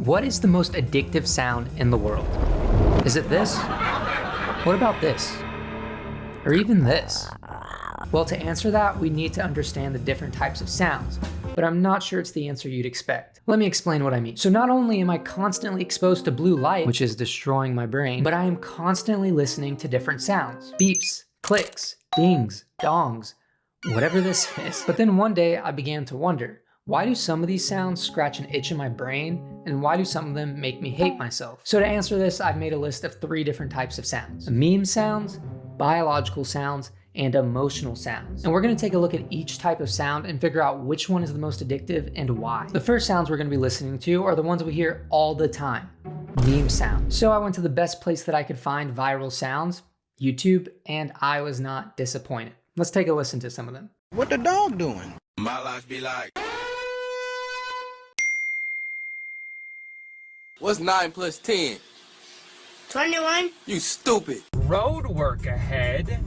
What is the most addictive sound in the world? Is it this? What about this? Or even this? Well, to answer that, we need to understand the different types of sounds, but I'm not sure it's the answer you'd expect. Let me explain what I mean. So not only am I constantly exposed to blue light, which is destroying my brain, but I am constantly listening to different sounds. Beeps, clicks, dings, dongs, whatever this is. But then one day I began to wonder, why do some of these sounds scratch an itch in my brain, and why do some of them make me hate myself? So to answer this, I've made a list of 3 different types of sounds: meme sounds, biological sounds, and emotional sounds. And we're gonna take a look at each type of sound and figure out which one is the most addictive and why. The first sounds we're gonna be listening to are the ones we hear all the time: meme sounds. So I went to the best place that I could find viral sounds, YouTube, and I was not disappointed. Let's take a listen to some of them. What the dog doing? My life be like. What's 9 plus 10? 21? You stupid. Road work ahead?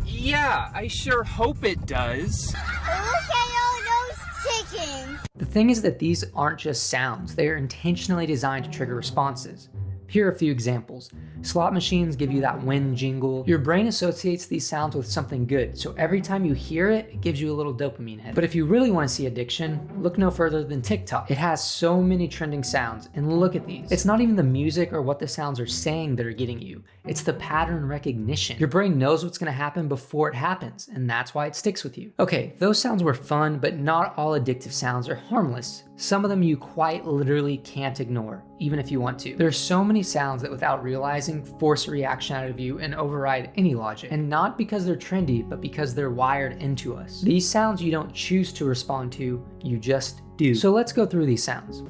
Yeah, I sure hope it does. Look at all those chickens. The thing is that these aren't just sounds, they are intentionally designed to trigger responses. Here are a few examples. Slot machines give you that win jingle. Your brain associates these sounds with something good, so every time you hear it, it gives you a little dopamine hit. But if you really want to see addiction, look no further than TikTok. It has so many trending sounds, and look at these. It's not even the music or what the sounds are saying that are getting you. It's the pattern recognition. Your brain knows what's going to happen before it happens, and that's why it sticks with you. Okay, those sounds were fun, but not all addictive sounds are harmless. Some of them you quite literally can't ignore, even if you want to. There are so many sounds that without realizing force a reaction out of you and override any logic. And not because they're trendy, but because they're wired into us. These sounds you don't choose to respond to, you just do. So let's go through these sounds.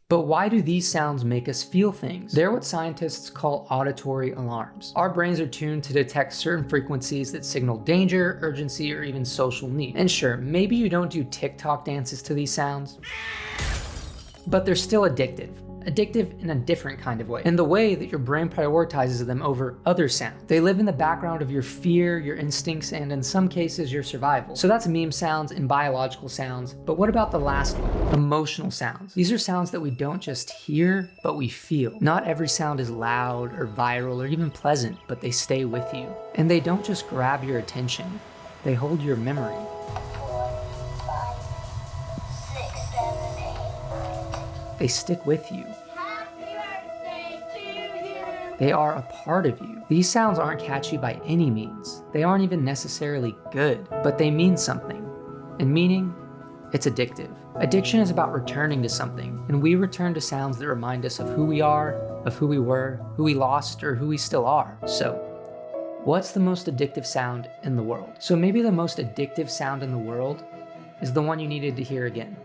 But why do these sounds make us feel things? They're what scientists call auditory alarms. Our brains are tuned to detect certain frequencies that signal danger, urgency, or even social need. And sure, maybe you don't do TikTok dances to these sounds, but they're still addictive. Addictive in a different kind of way, in the way that your brain prioritizes them over other sounds. They live in the background of your fear, your instincts, and in some cases, your survival. So that's meme sounds and biological sounds, but what about the last one? Emotional sounds. These are sounds that we don't just hear, but we feel. Not every sound is loud or viral or even pleasant, but they stay with you. And they don't just grab your attention, they hold your memory. They stick with you. They are a part of you. These sounds aren't catchy by any means. They aren't even necessarily good, but they mean something. And meaning, it's addictive. Addiction is about returning to something, and we return to sounds that remind us of who we are, of who we were, who we lost, or who we still are. So, what's the most addictive sound in the world? So maybe the most addictive sound in the world is the one you needed to hear again.